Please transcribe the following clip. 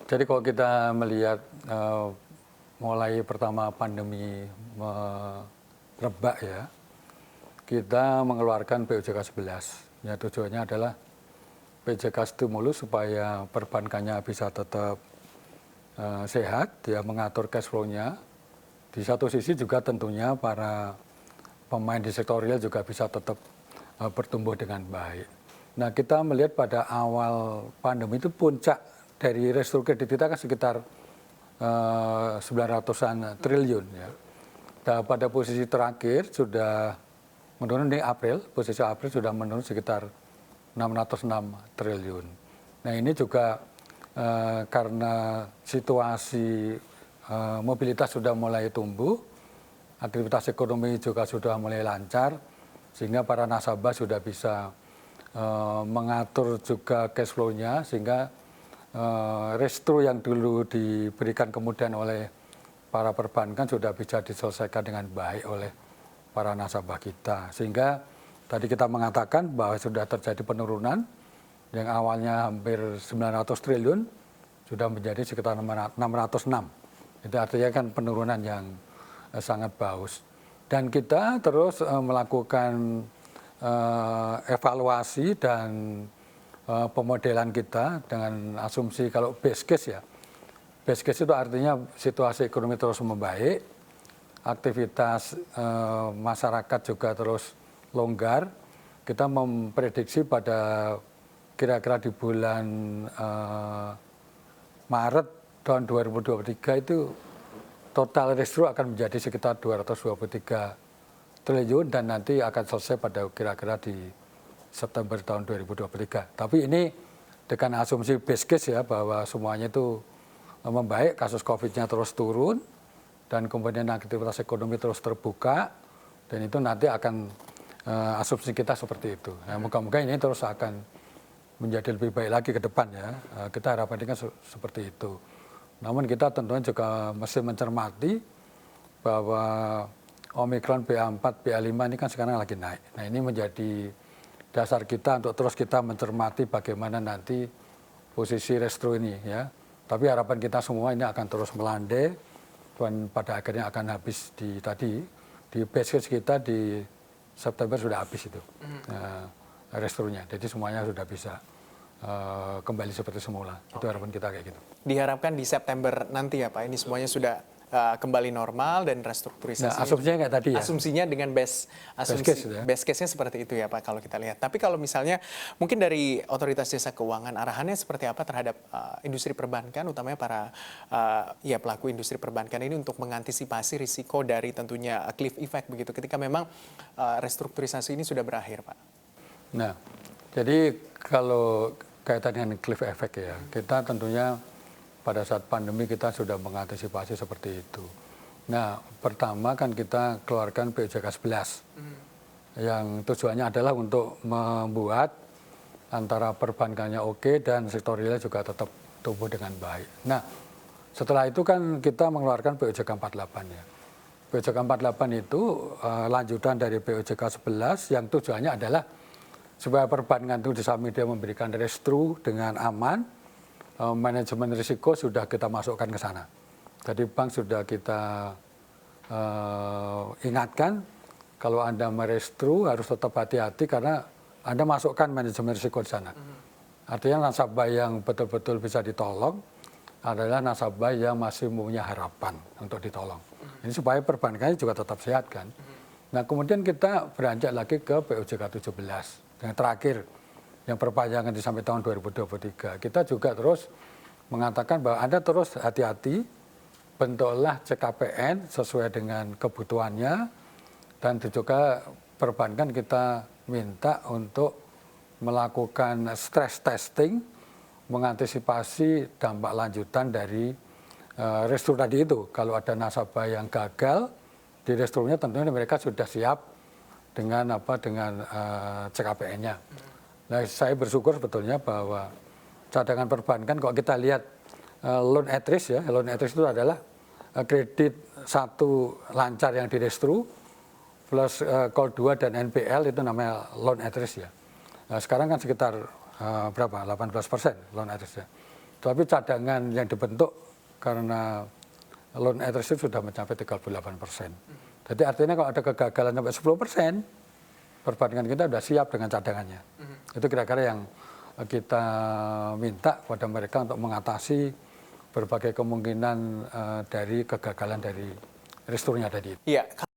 Jadi kalau kita melihat mulai pertama pandemi merebak ya, kita mengeluarkan POJK 11. Ya, tujuannya adalah PJK stimulus supaya perbankannya bisa tetap sehat, dia mengatur cash flow-nya. Di satu sisi juga tentunya para pemain di sektor real juga bisa tetap bertumbuh dengan baik. Nah, kita melihat pada awal pandemi itu puncak dari restruktur kredit kita kan sekitar 900-an triliun ya. Dan pada posisi terakhir sudah menurun di April, posisi April sudah menurun sekitar 606 triliun. Nah, ini juga karena situasi mobilitas sudah mulai tumbuh, aktivitas ekonomi juga sudah mulai lancar, sehingga para nasabah sudah bisa mengatur juga cash flow-nya, sehingga restru yang dulu diberikan kemudian oleh para perbankan sudah bisa diselesaikan dengan baik oleh para nasabah kita. Sehingga tadi kita mengatakan bahwa sudah terjadi penurunan yang awalnya hampir 900 triliun sudah menjadi sekitar 606. Itu artinya kan penurunan yang sangat bagus. Dan kita terus melakukan evaluasi dan pemodelan kita dengan asumsi kalau base case ya. Base case itu artinya situasi ekonomi terus membaik, aktivitas masyarakat juga terus longgar. Kita memprediksi pada kira-kira di bulan Maret tahun 2023 itu total restru akan menjadi sekitar 223 triliun dan nanti akan selesai pada kira-kira di September tahun 2023. Tapi ini dengan asumsi base case ya bahwa semuanya itu membaik, kasus COVID-nya terus turun dan kemudian aktivitas ekonomi terus terbuka dan itu nanti akan asumsi kita seperti itu. Ya, moga-moga ini terus akan menjadi lebih baik lagi ke depan ya. Kita harapkan kan seperti itu. Namun kita tentunya juga mesti mencermati bahwa Omikron BA4, BA5 ini kan sekarang lagi naik. Nah, ini menjadi dasar kita untuk terus kita mencermati bagaimana nanti posisi restru ini ya. Tapi harapan kita semua ini akan terus melandai dan pada akhirnya akan habis di base case kita di September sudah habis itu restrunya. Jadi semuanya sudah bisa kembali seperti semula. Itu harapan kita kayak gitu. Diharapkan di September nanti ya Pak, ini semuanya sudah kembali normal dan restrukturisasi. Nah, asumsinya kayak tadi ya. Asumsinya dengan base case-nya seperti itu ya Pak kalau kita lihat. Tapi kalau misalnya mungkin dari Otoritas Jasa Keuangan arahannya seperti apa terhadap industri perbankan, utamanya para pelaku industri perbankan ini untuk mengantisipasi risiko dari tentunya cliff effect begitu ketika memang restrukturisasi ini sudah berakhir Pak. Nah, jadi kalau kaitan dengan cliff effect ya, kita tentunya pada saat pandemi kita sudah mengantisipasi seperti itu. Nah, pertama kan kita keluarkan POJK 11 yang tujuannya adalah untuk membuat antara perbankannya oke dan sektor real juga tetap tumbuh dengan baik. Nah, setelah itu kan kita mengeluarkan POJK 48 ya. POJK 48 itu lanjutan dari POJK 11 yang tujuannya adalah supaya perbankan itu di samping dia memberikan restru dengan aman, manajemen risiko sudah kita masukkan ke sana. Jadi bank sudah kita ingatkan kalau Anda merestru harus tetap hati-hati karena Anda masukkan manajemen risiko di sana. Artinya nasabah yang betul-betul bisa ditolong adalah nasabah yang masih mempunyai harapan untuk ditolong. Ini supaya perbankannya juga tetap sehat kan. Nah, kemudian kita beranjak lagi ke POJK 17 yang terakhir yang perpanjangan sampai tahun 2023. Kita juga terus mengatakan bahwa Anda terus hati-hati, bentuklah CKPN sesuai dengan kebutuhannya, dan juga perbankan kita minta untuk melakukan stress testing, mengantisipasi dampak lanjutan dari restru tadi itu. Kalau ada nasabah yang gagal di restrunya, tentunya mereka sudah siap dengan CKPN-nya. Nah, saya bersyukur sebetulnya bahwa cadangan perbankan kalau kita lihat loan at risk ya, loan at risk itu adalah kredit satu lancar yang direstru plus call 2 dan NPL itu namanya loan at risk ya. Nah, sekarang kan sekitar berapa? 18% loan at risk ya. Tapi cadangan yang dibentuk karena loan at risk sudah mencapai 38%. Jadi artinya kalau ada kegagalan sampai 10%, perbankan kita sudah siap dengan cadangannya. Itu kira-kira yang kita minta kepada mereka untuk mengatasi berbagai kemungkinan dari kegagalan dari restrukturnya tadi. Iya.